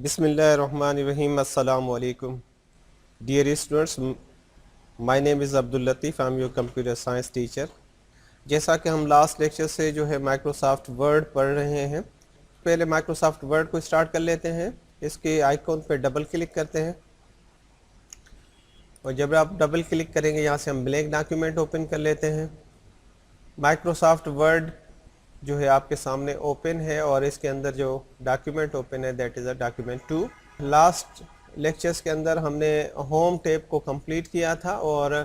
Bismillahirrahmanirrahim. Assalamu alaikum. Dear students, my name is Abdul Latif. I am your computer science teacher. जैसा कि हम last lecture से जो है माइक्रोसॉफ्ट वर्ड पढ़ रहे हैं, पहले माइक्रोसॉफ्ट वर्ड को स्टार्ट कर लेते हैं। इसके आइकॉन पर डबल क्लिक करते हैं और जब आप डबल क्लिक करेंगे यहाँ से हम ब्लैंक डॉक्यूमेंट ओपन कर लेते हैं। माइक्रोसॉफ्ट वर्ड जो है आपके सामने ओपन है और इसके अंदर जो डॉक्यूमेंट ओपन है that is a document 2। Last lectures के अंदर हमने होम टैब को कंप्लीट किया था और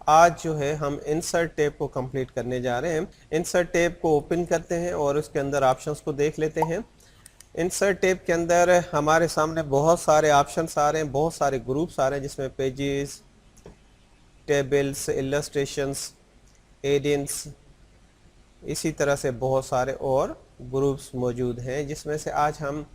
आज जो है हम इंसर्ट टैब को कंप्लीट करने जा रहे हैं। इंसर्ट टैब को ओपन करते हैं और उसके अंदर ऑप्शंस को देख लेते हैं। इंसर्ट टैब के अंदर हमारे सामने बहुत सारे ऑप्शंस आ रहे हैं, बहुत सारे ग्रुप्स आ रहे हैं जिसमें पेजेस, टेबल्स, इलस्ट्रेशंस, एडियंस, इसी तरह से बहुत सारे और ग्रुप्स मौजूद हैं, जिसमें से आज हम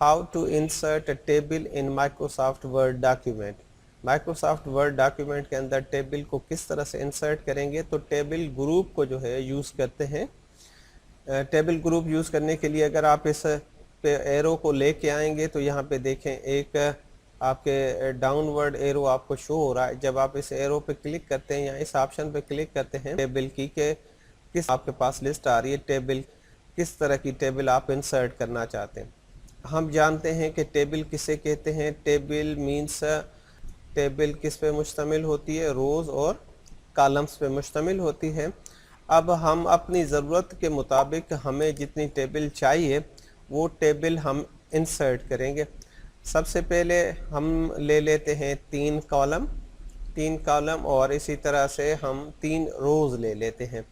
how to insert a table in Microsoft Word document, Microsoft Word document के अंदर टेबल को किस तरह से इंसर्ट करेंगे। तो टेबल ग्रुप को जो है यूज़ करते हैं। टेबल ग्रुप यूज़ करने के लिए अगर आप इस पे एरो को लेके आएंगे तो यहाँ पे देखें एक आपके डाउनवर्ड एरो आपको शो हो रहा है। जब आप इस एरो पे क्लिक करते हैं या इस ऑप्शन पे क्लिक करते हैं टेबल की के किस आपके पास लिस्ट आ रही है, टेबल किस तरह की टेबल आप इंसर्ट करना चाहते हैं। हम जानते हैं कि टेबल किसे कहते हैं। टेबल मीन्स टेबल किस पे मुश्तमिल होती है, रोज़ और कॉलम्स पे मुश्तमिल होती है। अब हम अपनी ज़रूरत के मुताबिक हमें जितनी टेबल चाहिए वो टेबल हम इंसर्ट करेंगे। सबसे पहले हम ले लेते हैं 3 कॉलम और इसी तरह से हम 3 रोज़ ले लेते हैं।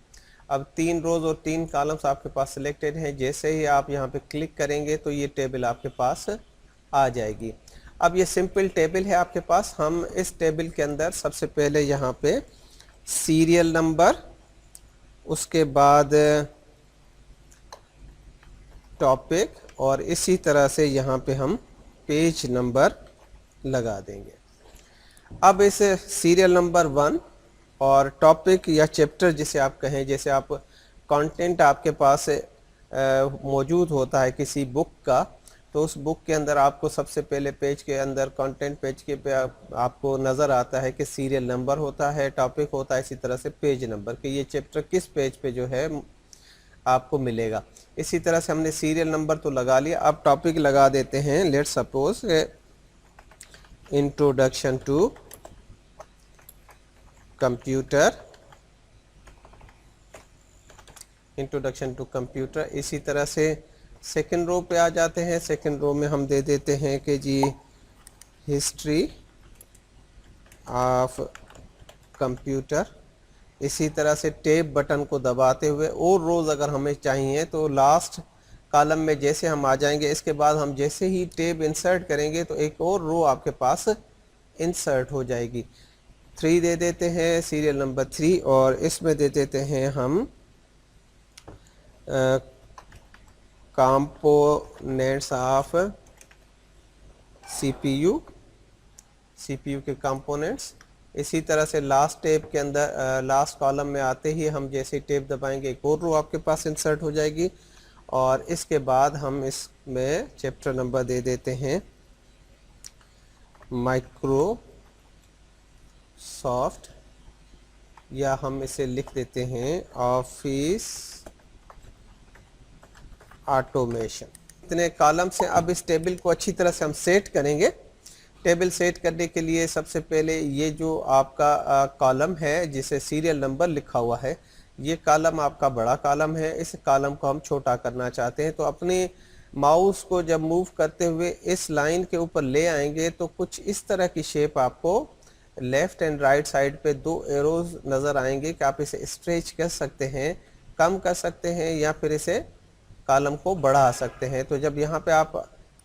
अब 3 रोज़ और 3 कॉलम्स आपके पास सिलेक्टेड हैं। जैसे ही आप यहाँ पे क्लिक करेंगे तो ये टेबल आपके पास आ जाएगी। अब ये सिंपल टेबल है आपके पास। हम इस टेबल के अंदर सबसे पहले यहाँ पे सीरियल नंबर, उसके बाद टॉपिक और इसी तरह से यहाँ पे हम पेज नंबर लगा देंगे। अब इस सीरियल नंबर 1 और टॉपिक या चैप्टर जिसे आप कहें, जैसे आप कंटेंट आपके पास मौजूद होता है किसी बुक का, तो उस बुक के अंदर आपको सबसे पहले पेज के अंदर कंटेंट पेज के पे आपको नज़र आता है कि सीरियल नंबर होता है, टॉपिक होता है, इसी तरह से पेज नंबर कि ये चैप्टर किस पेज पे जो है आपको मिलेगा। इसी तरह से हमने सीरियल नंबर तो लगा लिया। अब टॉपिक लगा देते हैं। Let's suppose introduction to computer. इसी तरह से सेकंड रो पे आ जाते हैं। सेकंड रो में हम दे देते हैं कि जी हिस्ट्री ऑफ कंप्यूटर। इसी तरह से टैब बटन को दबाते हुए और रोज़ अगर हमें चाहिए तो लास्ट कॉलम में जैसे हम आ जाएंगे, इसके बाद हम जैसे ही टैब इंसर्ट करेंगे तो एक और रो आपके पास इंसर्ट हो जाएगी। 3 दे देते हैं, सीरियल नंबर 3, और इसमें दे देते हैं हम कंपोनेंट्स ऑफ सीपीयू के कंपोनेंट्स। इसी तरह से लास्ट टैब के अंदर लास्ट कॉलम में आते ही हम जैसे टैब दबाएंगे एक और रो आपके पास इंसर्ट हो जाएगी। और इसके बाद हम इसमें चैप्टर नंबर दे देते हैं माइक्रोसॉफ्ट, या हम इसे लिख देते हैं ऑफिस ऑटोमेशन। इतने कॉलम से अब इस टेबल को अच्छी तरह से हम सेट करेंगे। टेबल सेट करने के लिए सबसे पहले ये जो आपका कॉलम है जिसे सीरियल नंबर लिखा हुआ है, ये कॉलम आपका बड़ा कॉलम है। इस कॉलम को हम छोटा करना चाहते हैं तो अपने माउस को जब मूव करते हुए इस लाइन के ऊपर ले आएंगे तो कुछ इस तरह की शेप आपको लेफ़्ट एंड राइट साइड पे 2 एरोज नज़र आएंगे कि आप इसे स्ट्रेच कर सकते हैं, कम कर सकते हैं, या फिर इसे कॉलम को बढ़ा सकते हैं। तो जब यहाँ पे आप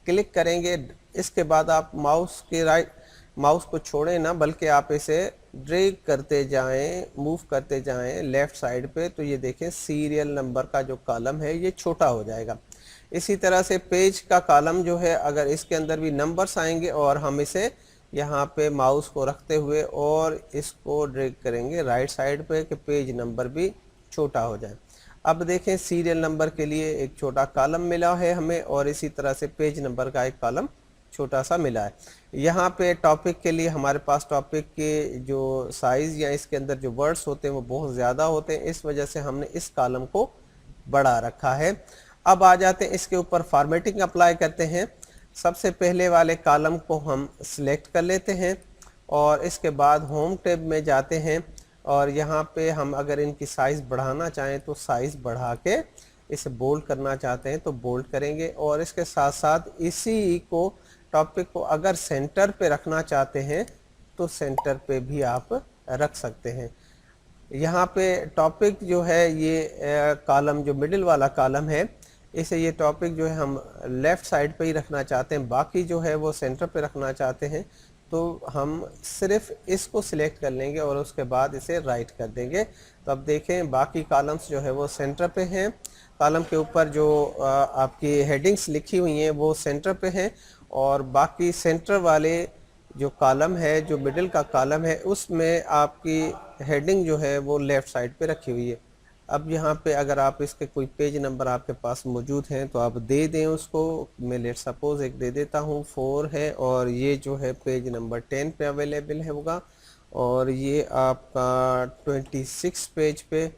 क्लिक करेंगे इसके बाद आप माउस को छोड़ें ना, बल्कि आप इसे ड्रैग करते जाएं, मूव करते जाएं लेफ़्ट साइड पे, तो ये देखें सीरियल नंबर का जो कॉलम है ये छोटा हो जाएगा। इसी तरह से पेज का कॉलम जो है, अगर इसके अंदर भी नंबर्स आएंगे और हम इसे यहाँ पे माउस को रखते हुए और इसको ड्रैग करेंगे राइट साइड पे कि पेज नंबर भी छोटा हो जाए। अब देखें सीरियल नंबर के लिए एक छोटा कॉलम मिला है हमें और इसी तरह से पेज नंबर का एक कॉलम छोटा सा मिला है। यहाँ पे टॉपिक के लिए हमारे पास टॉपिक के जो साइज़ या इसके अंदर जो वर्ड्स होते हैं वो बहुत ज़्यादा होते हैं, इस वजह से हमने इस कॉलम को बढ़ा रखा है। अब आ जाते हैं इसके ऊपर फॉर्मेटिंग अप्लाई करते हैं। सबसे पहले वाले कॉलम को हम सिलेक्ट कर लेते हैं और इसके बाद होम टैब में जाते हैं और यहाँ पे हम अगर इनकी साइज़ बढ़ाना चाहें तो साइज़ बढ़ा के इसे बोल्ड करना चाहते हैं तो बोल्ड करेंगे। और इसके साथ साथ इसी को टॉपिक को अगर सेंटर पे रखना चाहते हैं तो सेंटर पे भी आप रख सकते हैं। यहाँ पे टॉपिक जो है ये कॉलम जो मिडिल वाला कॉलम है, इसे ये टॉपिक जो है हम लेफ़्ट साइड पे ही रखना चाहते हैं, बाकी जो है वो सेंटर पे रखना चाहते हैं। तो हम सिर्फ इसको सिलेक्ट कर लेंगे और उसके बाद इसे राइट कर देंगे। तो अब देखें बाकी कॉलम्स जो है वो सेंटर पे हैं। कॉलम के ऊपर जो आपकी हेडिंग्स लिखी हुई हैं वो सेंटर पे हैं और बाकी सेंटर वाले जो कॉलम है, जो मिडिल का कॉलम है, उसमें आपकी हेडिंग जो है वो लेफ़्ट साइड पे रखी हुई है। अब यहाँ पे अगर आप इसके कोई पेज नंबर आपके पास मौजूद हैं तो आप दे दें उसको। मैं लेट सपोज एक दे देता हूँ, 4 है और ये जो है पेज नंबर 10 पे अवेलेबल है होगा और ये आपका 26 पेज पे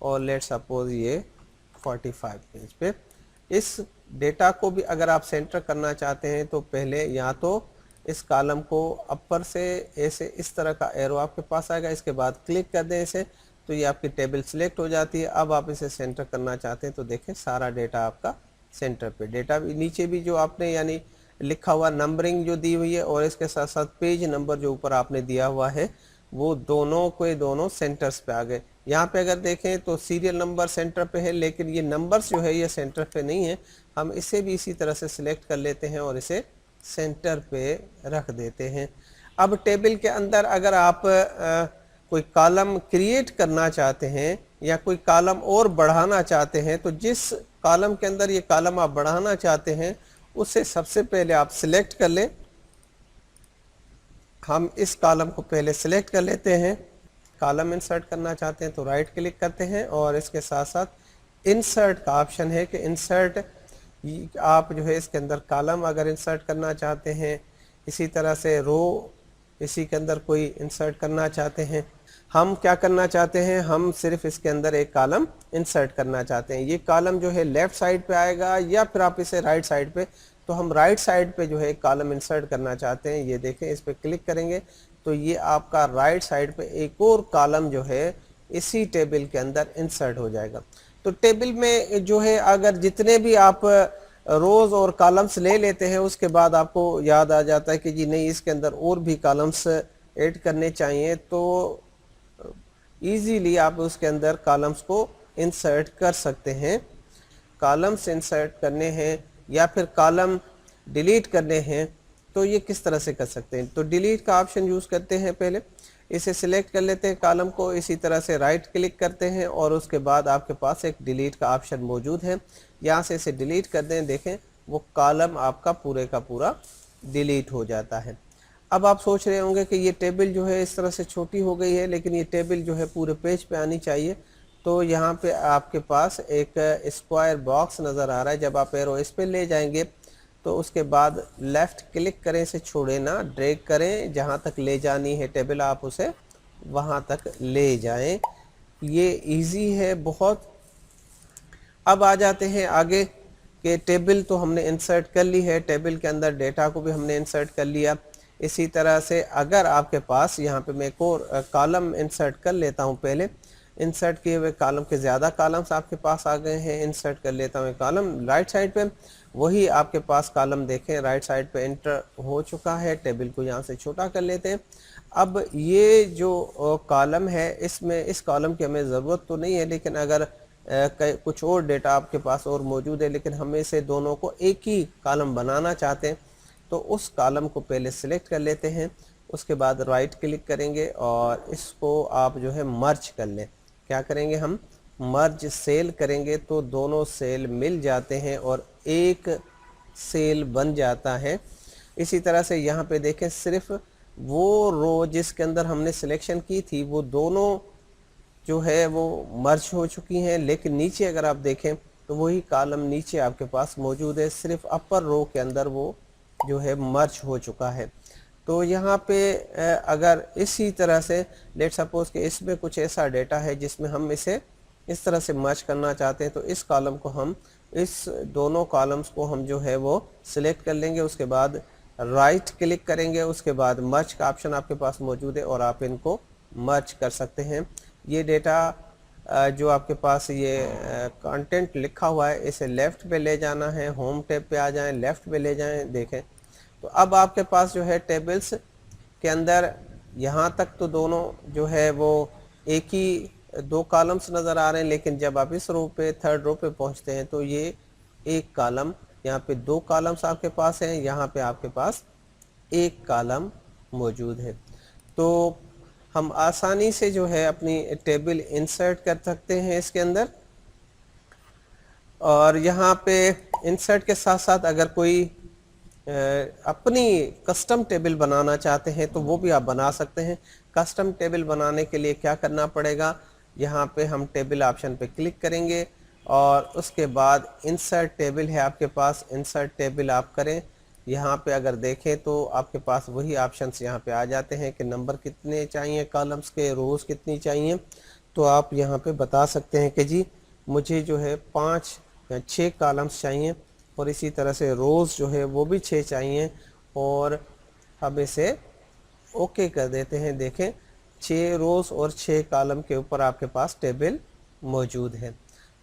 और लेट सपोज ये 45 पेज पे। इस डेटा को भी अगर आप सेंटर करना चाहते हैं तो पहले या तो इस कॉलम को अपर से ऐसे इस तरह का एरो आपके पास आएगा, इसके बाद क्लिक कर दें इसे तो ये आपकी टेबल सिलेक्ट हो जाती है। अब आप इसे सेंटर करना चाहते हैं तो देखें सारा डेटा आपका सेंटर पे, डेटा भी नीचे भी जो आपने यानी लिखा हुआ नंबरिंग जो दी हुई है और इसके साथ साथ पेज नंबर जो ऊपर आपने दिया हुआ है वो दोनों के दोनों सेंटर्स पे आ गए। यहाँ पे अगर देखें तो सीरियल नंबर सेंटर पे है लेकिन ये नंबर्स जो है ये सेंटर पे नहीं है। हम इसे भी इसी तरह से सिलेक्ट कर लेते हैं और इसे सेंटर पे रख देते हैं। अब टेबल के अंदर अगर आप कोई कॉलम क्रिएट करना चाहते हैं या कोई कॉलम और बढ़ाना चाहते हैं तो जिस कॉलम के अंदर ये कॉलम आप बढ़ाना चाहते हैं उसे सबसे पहले आप सिलेक्ट कर लें। हम इस कॉलम को पहले सिलेक्ट कर लेते हैं। कॉलम इंसर्ट करना चाहते हैं तो राइट क्लिक करते हैं और इसके साथ साथ इंसर्ट का ऑप्शन है कि इंसर्ट आप जो है इसके अंदर कॉलम अगर इंसर्ट करना चाहते हैं, इसी तरह से रो इसी के अंदर कोई इंसर्ट करना चाहते हैं। हम क्या करना चाहते हैं, हम सिर्फ इसके अंदर एक कॉलम इंसर्ट करना चाहते हैं। ये कॉलम जो है लेफ़्ट साइड पे आएगा या फिर आप इसे राइट साइड पे, तो हम राइट साइड पे जो है एक कॉलम इंसर्ट करना चाहते हैं। ये देखें इस पर क्लिक करेंगे तो ये आपका राइट साइड पे एक और कॉलम जो है इसी टेबल के अंदर इंसर्ट हो जाएगा। तो टेबल में जो है अगर जितने भी आप रोज़ और कॉलम्स ले लेते हैं उसके बाद आपको याद आ जाता है कि जी नहीं इसके अंदर और भी कॉलम्स ऐड करने चाहिए, तो इजीली आप उसके अंदर कॉलम्स को इंसर्ट कर सकते हैं। कॉलम्स इंसर्ट करने हैं या फिर कॉलम डिलीट करने हैं तो ये किस तरह से कर सकते हैं। तो डिलीट का ऑप्शन यूज़ करते हैं, पहले इसे सिलेक्ट कर लेते हैं कॉलम को, इसी तरह से राइट क्लिक करते हैं और उसके बाद आपके पास एक डिलीट का ऑप्शन मौजूद है। यहाँ से इसे डिलीट कर दें, देखें वो कॉलम आपका पूरे का पूरा डिलीट हो जाता है। अब आप सोच रहे होंगे कि ये टेबल जो है इस तरह से छोटी हो गई है लेकिन ये टेबल जो है पूरे पेज पे आनी चाहिए। तो यहाँ पे आपके पास एक स्क्वायर बॉक्स नज़र आ रहा है, जब आप एरो इस पे ले जाएंगे तो उसके बाद लेफ़्ट क्लिक करें, इसे छोड़े ना, ड्रैग करें, जहाँ तक ले जानी है टेबल आप उसे वहाँ तक ले जाएं। ये इजी है बहुत। अब आ जाते हैं आगे कि टेबल तो हमने इंसर्ट कर ली है, टेबल के अंदर डेटा को भी हमने इंसर्ट कर लिया। इसी तरह से अगर आपके पास यहाँ पे मैं एक और कॉलम इंसर्ट कर लेता हूँ, पहले इंसर्ट किए हुए कॉलम के ज़्यादा कॉलम्स आपके पास आ गए हैं, इंसर्ट कर लेता हूँ कॉलम राइट साइड पे, वही आपके पास कॉलम देखें राइट साइड पे एंटर हो चुका है। टेबल को यहाँ से छोटा कर लेते हैं। अब ये जो कॉलम है इसमें इस कॉलम की हमें ज़रूरत तो नहीं है, लेकिन अगर कुछ और डेटा आपके पास और मौजूद है लेकिन हमें से दोनों को एक ही कॉलम बनाना चाहते हैं तो उस कॉलम को पहले सिलेक्ट कर लेते हैं। उसके बाद राइट क्लिक करेंगे और इसको आप जो है मर्ज कर लें। क्या करेंगे, हम मर्ज सेल करेंगे तो दोनों सेल मिल जाते हैं और एक सेल बन जाता है। इसी तरह से यहाँ पे देखें सिर्फ वो रो जिसके अंदर हमने सिलेक्शन की थी वो दोनों जो है वो मर्ज हो चुकी हैं, लेकिन नीचे अगर आप देखें तो वही कॉलम नीचे आपके पास मौजूद है, सिर्फ अपर रो के अंदर वो जो है मर्ज हो चुका है। तो यहाँ पे अगर इसी तरह से लेट सपोज कि इसमें कुछ ऐसा डेटा है जिसमें हम इसे इस तरह से मर्ज करना चाहते हैं, तो इस कॉलम को हम, इस दोनों कॉलम्स को हम जो है वो सिलेक्ट कर लेंगे, उसके बाद राइट क्लिक करेंगे, उसके बाद मर्ज का ऑप्शन आपके पास मौजूद है और आप इनको मर्ज कर सकते हैं। ये डेटा जो आपके पास ये कंटेंट लिखा हुआ है, इसे लेफ़्ट पे ले जाना है, होम टैब पे आ जाएं, लेफ़्ट पे ले जाएं, देखें तो अब आपके पास जो है टेबल्स के अंदर यहाँ तक तो दोनों जो है वो एक ही दो कॉलम्स नज़र आ रहे हैं, लेकिन जब आप इस रो पे, थर्ड रो पे पहुँचते हैं तो ये एक कॉलम, यहाँ पे दो कॉलम्स आपके पास हैं, यहाँ पे आपके पास एक कॉलम मौजूद है। तो हम आसानी से जो है अपनी टेबल इंसर्ट कर सकते हैं इसके अंदर। और यहाँ पे इंसर्ट के साथ साथ अगर कोई अपनी कस्टम टेबल बनाना चाहते हैं तो वो भी आप बना सकते हैं। कस्टम टेबल बनाने के लिए क्या करना पड़ेगा, यहाँ पे हम टेबल ऑप्शन पे क्लिक करेंगे और उसके बाद इंसर्ट टेबल है आपके पास, इंसर्ट टेबल आप करें। यहाँ पे अगर देखें तो आपके पास वही ऑप्शंस यहाँ पे आ जाते हैं कि नंबर कितने चाहिए कॉलम्स के, रोज़ कितनी चाहिए। तो आप यहाँ पे बता सकते हैं कि जी मुझे जो है 5 या 6 कॉलम्स चाहिए और इसी तरह से रोज़ जो है वो भी 6 चाहिए और अब इसे ओके कर देते हैं। देखें 6 रोज़ और 6 कॉलम के ऊपर आपके पास टेबल मौजूद है।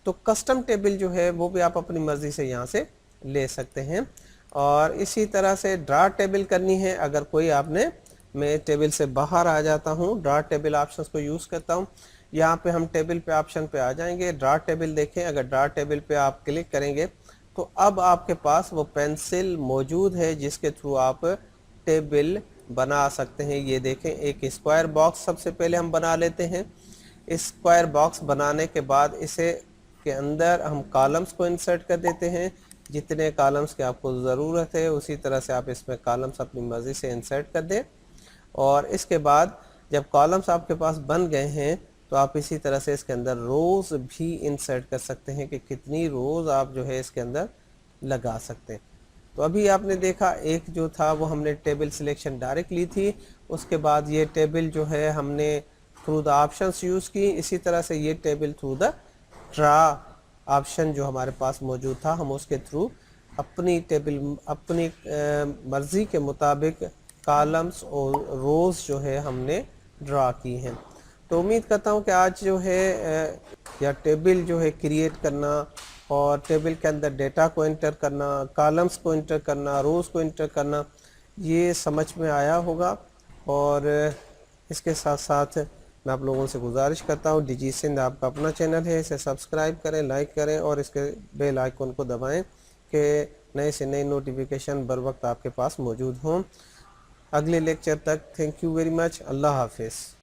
तो कस्टम टेबल जो है वो भी आप अपनी मर्ज़ी से यहाँ से ले सकते हैं। और इसी तरह से ड्रा टेबल करनी है, अगर कोई आपने, मैं टेबल से बाहर आ जाता हूँ, ड्रा टेबल ऑप्शंस को यूज़ करता हूँ। यहाँ पे हम टेबल पे ऑप्शन पे आ जाएंगे, ड्रा टेबल देखें, अगर ड्रा टेबल पे आप क्लिक करेंगे तो अब आपके पास वो पेंसिल मौजूद है जिसके थ्रू आप टेबल बना सकते हैं। ये देखें एक स्क्वायर बॉक्स सबसे पहले हम बना लेते हैं। स्क्वायर बॉक्स बनाने के बाद इसे के अंदर हम कॉलम्स को इंसर्ट कर देते हैं। जितने कॉलम्स की आपको ज़रूरत है उसी तरह से आप इसमें कॉलम्स अपनी मर्ज़ी से इंसर्ट कर दें। और इसके बाद जब कॉलम्स आपके पास बन गए हैं तो आप इसी तरह से इसके अंदर रोज़ भी इंसर्ट कर सकते हैं कि कितनी रोज़ आप जो है इसके अंदर लगा सकते हैं। तो अभी आपने देखा एक जो था वो हमने टेबल सिलेक्शन डायरेक्ट ली थी, उसके बाद ये टेबल जो है हमने थ्रू द ऑप्शंस यूज़ की। इसी तरह से ये table through the draw option जो हमारे पास मौजूद था, हम उसके थ्रू अपनी टेबल अपनी मर्ज़ी के मुताबिक कॉलम्स और रोज़ जो है हमने ड्रा की हैं। तो उम्मीद करता हूँ कि आज जो है या टेबल जो है क्रिएट करना और टेबल के अंदर डेटा को एंटर करना, कॉलम्स को एंटर करना, रोज़ को एंटर करना, ये समझ में आया होगा। और इसके साथ साथ मैं आप लोगों से गुजारिश करता हूँ, डिजी सिंध आपका अपना चैनल है, इसे सब्सक्राइब करें, लाइक करें और इसके बेल आइकन को दबाएं कि नए से नई नोटिफिकेशन बर वक्त आपके पास मौजूद हों। अगले लेक्चर तक थैंक यू वेरी मच। अल्लाह हाफिज़।